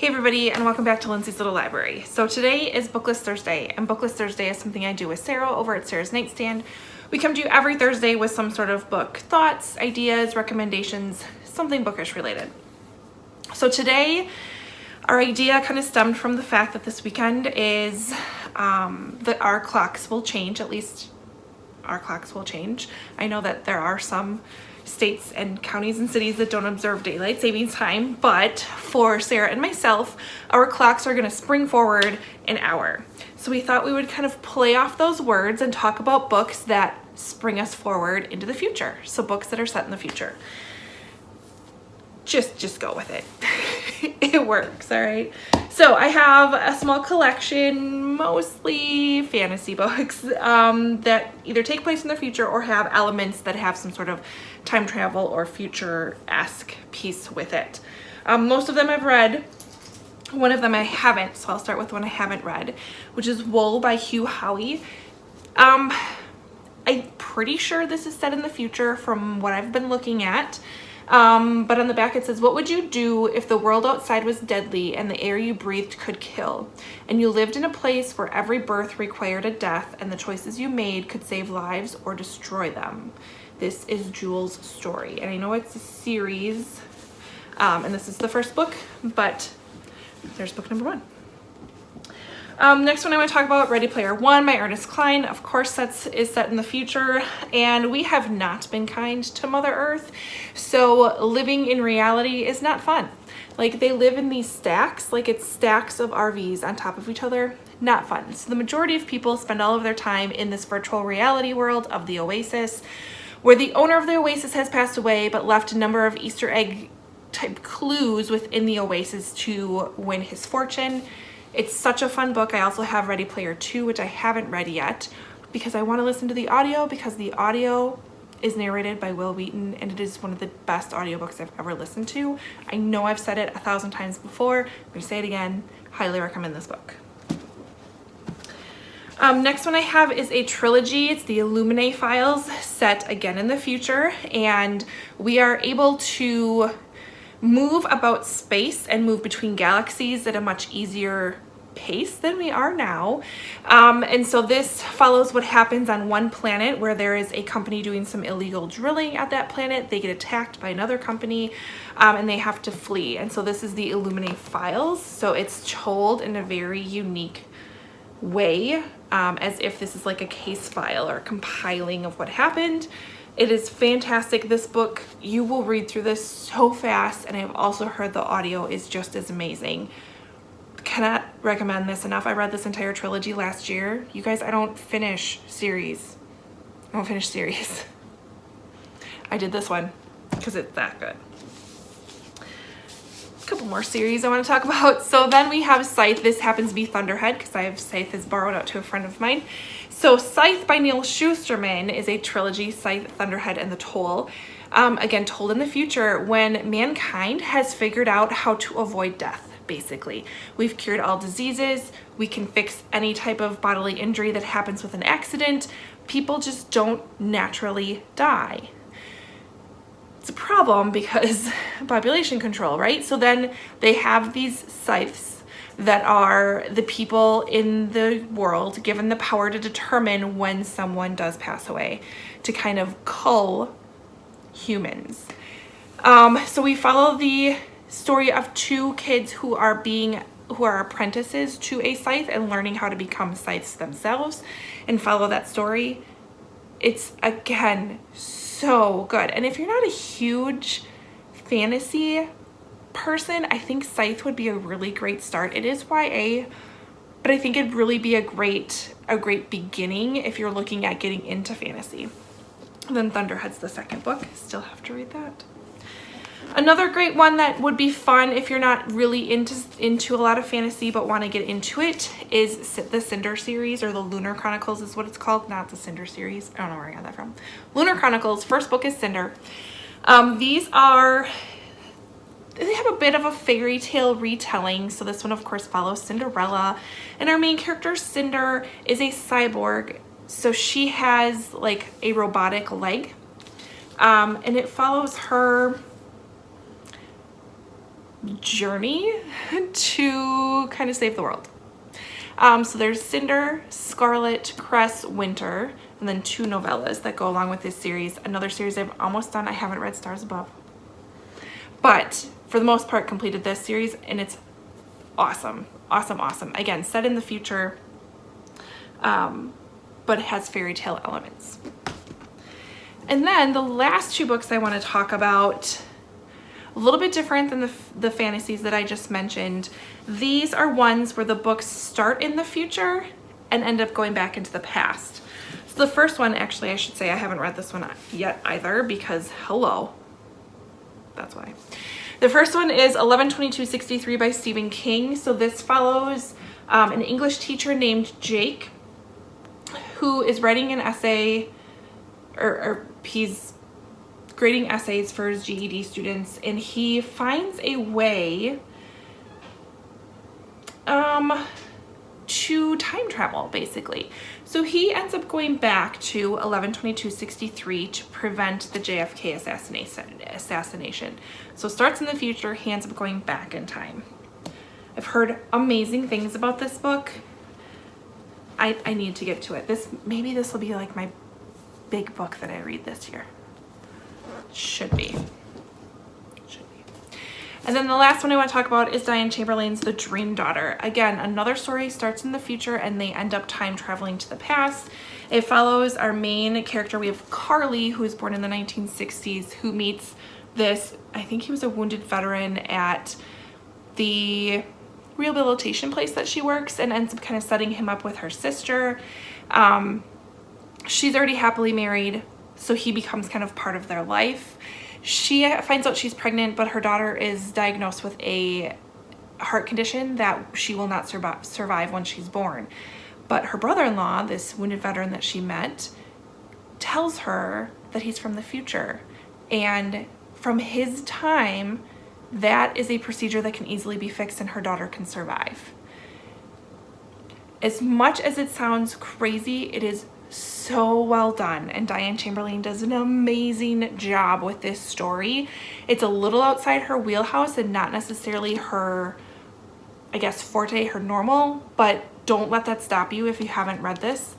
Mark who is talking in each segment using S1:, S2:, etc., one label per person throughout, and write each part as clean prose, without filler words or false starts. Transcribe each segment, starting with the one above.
S1: Hey everybody, and welcome back to Lindsey's Little Library. So today is BookList Thursday, and BookList Thursday is something I do with Sarah over at Sarah's Nightstand. We come to you every Thursday with some sort of book thoughts, ideas, recommendations, something bookish related. So today, our idea kind of stemmed from the fact that this weekend is that our clocks will change, at least our clocks will change. I know that there are some states and counties and cities that don't observe daylight savings time, but for Sarah and myself, our clocks are going to spring forward an hour. So we thought we would kind of play off those words and talk about books that spring us forward into the future. So books that are set in the future. Just go with it. It works, all right? So I have a small collection, mostly fantasy books, that either take place in the future or have elements that have some sort of time travel or future-esque piece with it. Most of them I've read. One of them I haven't, so I'll start with one I haven't read, which is Wool by Hugh, Howie. I'm pretty sure this is set in the future from what I've been looking at. But on the back it says, what would you do if the world outside was deadly and the air you breathed could kill, and you lived in a place where every birth required a death and the choices you made could save lives or destroy them? This is Jewel's story, and I know it's a series, and this is the first book, but there's book number one. Next one I want to talk about, Ready Player One by Ernest Cline. Of course, is set in the future, and we have not been kind to Mother Earth, so living in reality is not fun. Like, they live in these stacks, like it's stacks of RVs on top of each other. Not fun. So the majority of people spend all of their time in this virtual reality world of the Oasis, where the owner of the Oasis has passed away but left a number of Easter egg type clues within the Oasis to win his fortune. It's such a fun book. I also have Ready Player 2, which I haven't read yet because I want to listen to the audio, because the audio is narrated by Will Wheaton and it is one of the best audiobooks I've ever listened to. I know I've said it 1,000 times before. I'm going to say it again. Highly recommend this book. Next one I have is a trilogy. It's the Illuminae files, set again in the future, and we are able to move about space and move between galaxies at a much easier pace than we are now. And so this follows what happens on one planet where there is a company doing some illegal drilling at that planet. They get attacked by another company, and they have to flee. And so this is the Illuminae files. So it's told in a very unique way, as if this is like a case file or compiling of what happened. It is fantastic. This book, you will read through this so fast, and I've also heard the audio is just as amazing. Cannot recommend this enough. I read this entire trilogy last year. You guys, I don't finish series. I did this one because it's that good. A couple more series I want to talk about. So then we have Scythe. This happens to be Thunderhead because I have Scythe is borrowed out to a friend of mine. So Scythe by Neil Schusterman is a trilogy, Scythe, Thunderhead, and the Toll. Again, told in the future when mankind has figured out how to avoid death, basically. We've cured all diseases. We can fix any type of bodily injury that happens with an accident. People just don't naturally die. It's a problem because population control, right? So then they have these scythes that are the people in the world given the power to determine when someone does pass away, to kind of cull humans. So we follow the story of two kids who are apprentices to a scythe and learning how to become scythes themselves, and follow that story. It's, again, so good. And if you're not a huge fantasy person, I think Scythe would be a really great start. It is YA, but I think it'd really be a great beginning if you're looking at getting into fantasy. And then Thunderhead's the second book. Still have to read that. Another great one that would be fun if you're not really into a lot of fantasy but want to get into it is the Cinder series, or the Lunar Chronicles is what it's called, not the Cinder series. I don't know where I got that from. Lunar Chronicles, first book is Cinder. They have a bit of a fairy tale retelling. So this one, of course, follows Cinderella, and our main character, Cinder, is a cyborg. So she has like a robotic leg, and it follows her journey to kind of save the world. So there's Cinder, Scarlet, Cress, Winter, and then 2 novellas that go along with this series. Another series I've almost done. I haven't read Stars Above, but for the most part completed this series, and it's awesome. Awesome, awesome. Again, set in the future, but it has fairy tale elements. And then the last 2 books I want to talk about, a little bit different than the fantasies that I just mentioned. These are ones where the books start in the future and end up going back into the past. So the first one, actually, I should say I haven't read this one yet either, because hello, that's why. The first one is 11/22/63 by Stephen King. So this follows an English teacher named Jake, who is writing an essay, or he's grading essays for his GED students, and he finds a way to time travel, basically. So he ends up going back to 11/22/63 to prevent the JFK assassination. So starts in the future, he ends up going back in time. I've heard amazing things about this book. I need to get to it. Maybe this will be like my big book that I read this year. Should be. And then the last one I want to talk about is Diane Chamberlain's The Dream Daughter. Again, another story starts in the future and they end up time traveling to the past. It follows our main character. We have Carly, who was born in the 1960s, who meets this, I think he was a wounded veteran at the rehabilitation place that she works, and ends up kind of setting him up with her sister. She's already happily married, so he becomes kind of part of their life. She finds out she's pregnant, but her daughter is diagnosed with a heart condition that she will not survive when she's born. But her brother-in-law, this wounded veteran that she met, tells her that he's from the future. And from his time, that is a procedure that can easily be fixed and her daughter can survive. As much as it sounds crazy, it is so well done, and Diane Chamberlain does an amazing job with this story. It's a little outside her wheelhouse and not necessarily her, I guess, forte, her normal, but don't let that stop you if you haven't read this.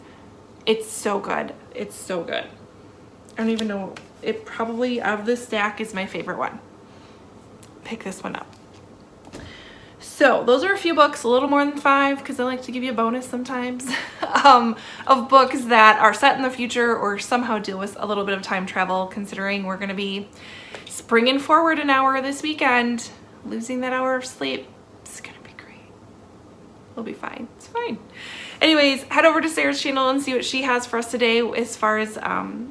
S1: It's so good. It's so good. I don't even know, it probably, of the stack, is my favorite one. Pick this one up. So those are a few books, a little more than 5, because I like to give you a bonus sometimes, of books that are set in the future or somehow deal with a little bit of time travel, considering we're going to be springing forward an hour this weekend. Losing that hour of sleep, it's going to be great. We'll be fine. It's fine. Anyways, head over to Sarah's channel and see what she has for us today as far as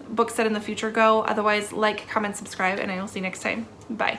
S1: books set in the future go. Otherwise, like, comment, subscribe, and I will see you next time. Bye.